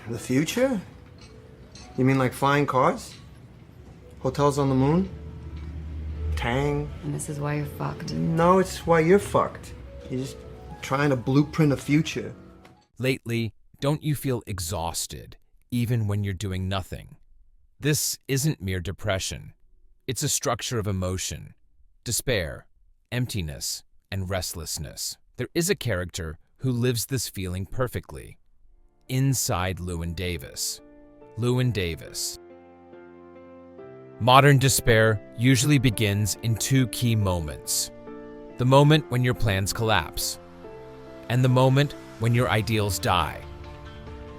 The future? You mean like flying cars? Hotels on the moon? Tang? And this is why you're fucked. No, it's why you're fucked. You're just trying to blueprint a future. Lately, don't you feel exhausted, even when you're doing nothing? This isn't mere depression. It's a structure of emotion, despair, emptiness, and restlessness. There is a character who lives this feeling perfectly. Inside Llewyn Davis. Llewyn Davis. Modern despair usually begins in two key moments. The moment when your plans collapse, and the moment when your ideals die.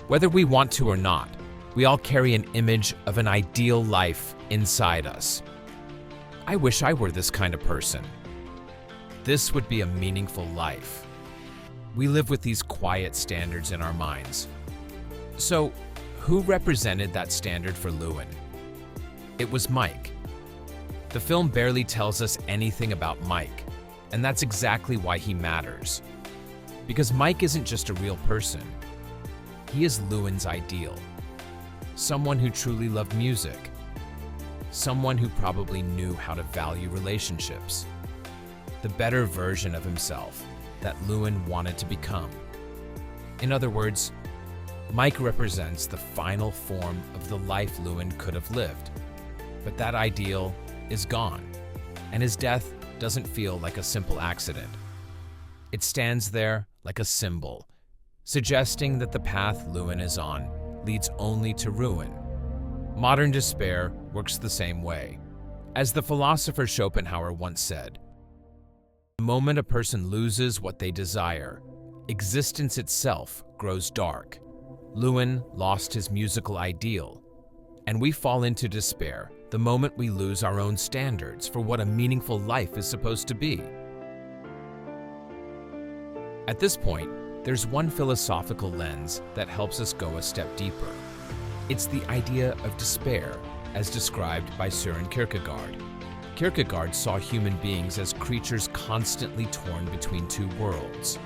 Whether we want to or not, we all carry an image of an ideal life inside us. I wish I were this kind of person. This would be a meaningful life. We live with these quiet standards in our minds. So, who represented that standard for Lewin? It was Mike. The film barely tells us anything about Mike, and that's exactly why he matters. Because Mike isn't just a real person. He is Lewin's ideal. Someone who truly loved music. Someone who probably knew how to value relationships. The better version of himself that Lewin wanted to become. In other words, Mike represents the final form of the life Lewin could have lived. But that ideal is gone, and his death doesn't feel like a simple accident. It stands there like a symbol, suggesting that the path Lewin is on leads only to ruin. Modern despair works the same way. As the philosopher Schopenhauer once said, the moment a person loses what they desire, existence itself grows dark. Lewin lost his musical ideal, and we fall into despair the moment we lose our own standards for what a meaningful life is supposed to be. At this point, there's one philosophical lens that helps us go a step deeper. It's the idea of despair, as described by Søren Kierkegaard. Kierkegaard saw human beings as creatures constantly torn between two worlds.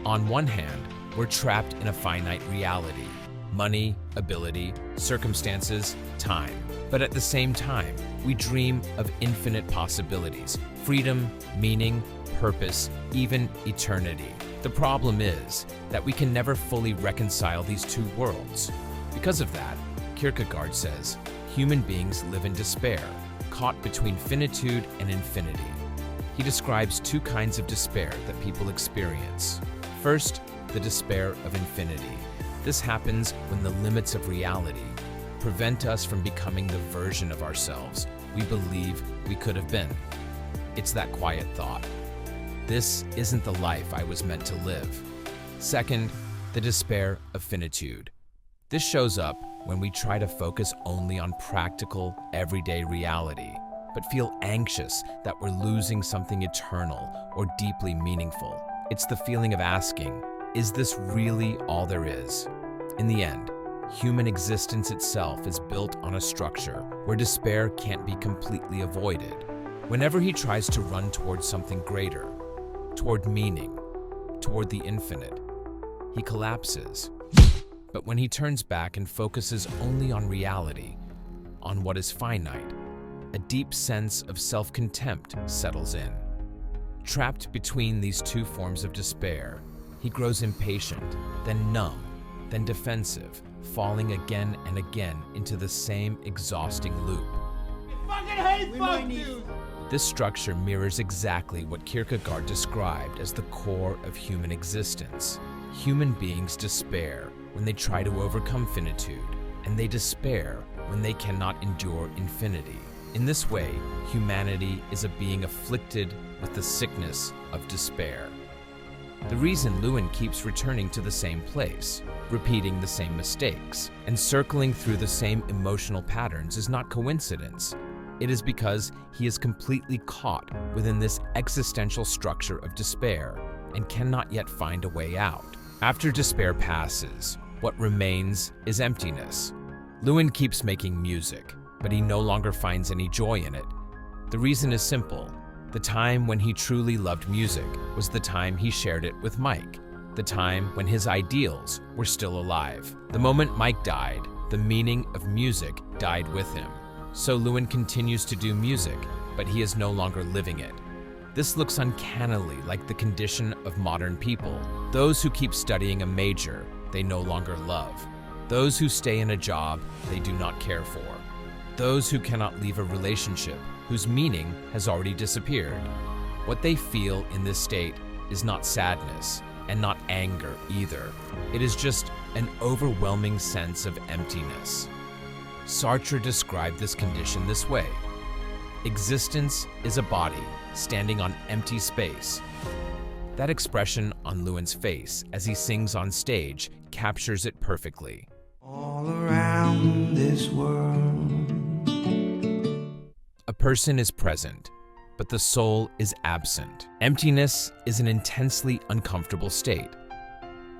On one hand, we're trapped in a finite reality: money, ability, circumstances, time. But at the same time, we dream of infinite possibilities: freedom, meaning, purpose, even eternity. The problem is that we can never fully reconcile these two worlds. Because of that, Kierkegaard says, human beings live in despair, caught between finitude and infinity. He describes two kinds of despair that people experience. First, the despair of infinity. This happens when the limits of reality prevent us from becoming the version of ourselves we believe we could have been. It's that quiet thought: this isn't the life I was meant to live. Second, the despair of finitude. This shows up when we try to focus only on practical, everyday reality, but feel anxious that we're losing something eternal or deeply meaningful. It's the feeling of asking, is this really all there is? In the end, human existence itself is built on a structure where despair can't be completely avoided. Whenever he tries to run towards something greater, toward meaning, toward the infinite, he collapses. But when he turns back and focuses only on reality, on what is finite, a deep sense of self-contempt settles in. Trapped between these two forms of despair, he grows impatient, then numb, then defensive, falling again and again into the same exhausting loop. I fucking hate fuck dudes! This structure mirrors exactly what Kierkegaard described as the core of human existence. Human beings despair when they try to overcome finitude, and they despair when they cannot endure infinity. In this way, humanity is a being afflicted with the sickness of despair. The reason Lewin keeps returning to the same place, repeating the same mistakes, and circling through the same emotional patterns is not coincidence. It is because he is completely caught within this existential structure of despair and cannot yet find a way out. After despair passes, what remains is emptiness. Lewin keeps making music, but he no longer finds any joy in it. The reason is simple. The time when he truly loved music was the time he shared it with Mike. the time when his ideals were still alive. The moment Mike died, the meaning of music died with him. So Lewin continues to do music, but he is no longer living it. This looks uncannily like the condition of modern people. Those who keep studying a major they no longer love. Those who stay in a job they do not care for. Those who cannot leave a relationship whose meaning has already disappeared. What they feel in this state is not sadness and not anger either. It is just an overwhelming sense of emptiness. Sartre described this condition this way: existence is a body standing on empty space. That expression on Lewin's face as he sings on stage captures it perfectly. All around this world. A person is present, but the soul is absent. Emptiness is an intensely uncomfortable state.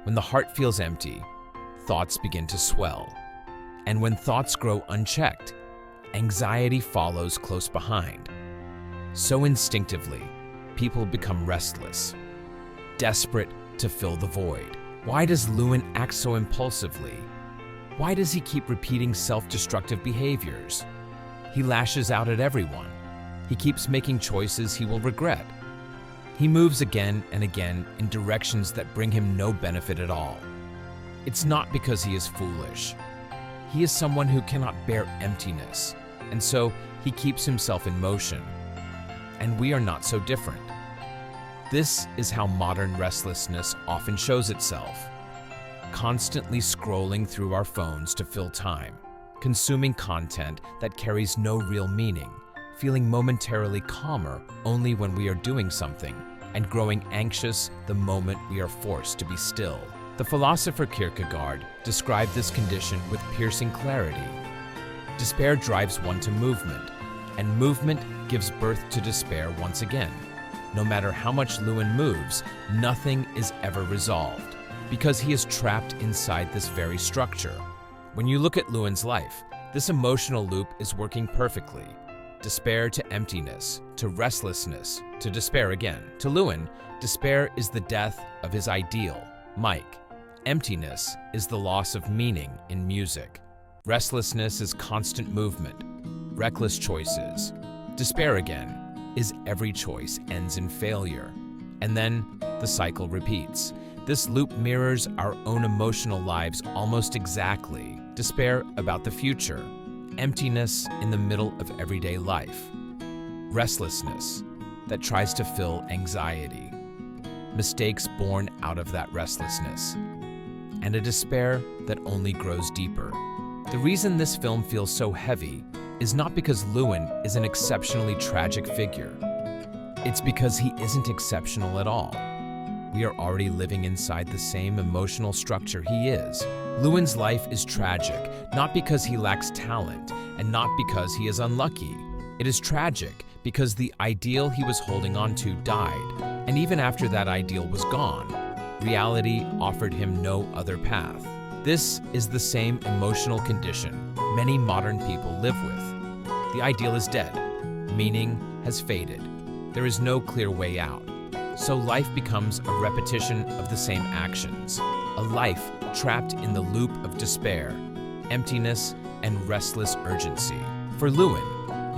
When the heart feels empty, thoughts begin to swell. And when thoughts grow unchecked, anxiety follows close behind. So instinctively, people become restless, desperate to fill the void. Why does Lewin act so impulsively? Why does he keep repeating self-destructive behaviors? He lashes out at everyone. He keeps making choices he will regret. He moves again and again in directions that bring him no benefit at all. It's not because he is foolish. He is someone who cannot bear emptiness, and so he keeps himself in motion. And we are not so different. This is how modern restlessness often shows itself. Constantly scrolling through our phones to fill time, consuming content that carries no real meaning, feeling momentarily calmer only when we are doing something, and growing anxious the moment we are forced to be still. The philosopher Kierkegaard described this condition with piercing clarity. Despair drives one to movement, and movement gives birth to despair once again. No matter how much Lewin moves, nothing is ever resolved, because he is trapped inside this very structure. When you look at Lewin's life, this emotional loop is working perfectly. Despair to emptiness, to restlessness, to despair again. To Lewin, despair is the death of his ideal, Mike. Emptiness is the loss of meaning in music. Restlessness is constant movement, reckless choices. Despair again is every choice ends in failure. And then the cycle repeats. This loop mirrors our own emotional lives almost exactly. Despair about the future, emptiness in the middle of everyday life, restlessness that tries to fill anxiety, mistakes born out of that restlessness, and a despair that only grows deeper. The reason this film feels so heavy is not because Lewin is an exceptionally tragic figure. It's because he isn't exceptional at all. We are already living inside the same emotional structure he is. Lewin's life is tragic, not because he lacks talent, and not because he is unlucky. It is tragic because the ideal he was holding on to died, and even after that ideal was gone, reality offered him no other path. This is the same emotional condition many modern people live with. The ideal is dead. Meaning has faded. There is no clear way out. So life becomes a repetition of the same actions, a life trapped in the loop of despair, emptiness, and restless urgency. For Lewin,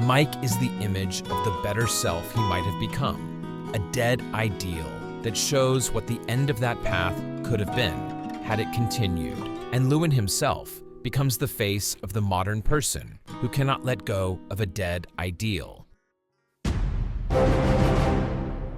Mike is the image of the better self he might have become, a dead ideal that shows what the end of that path could have been had it continued. And Lewin himself becomes the face of the modern person who cannot let go of a dead ideal.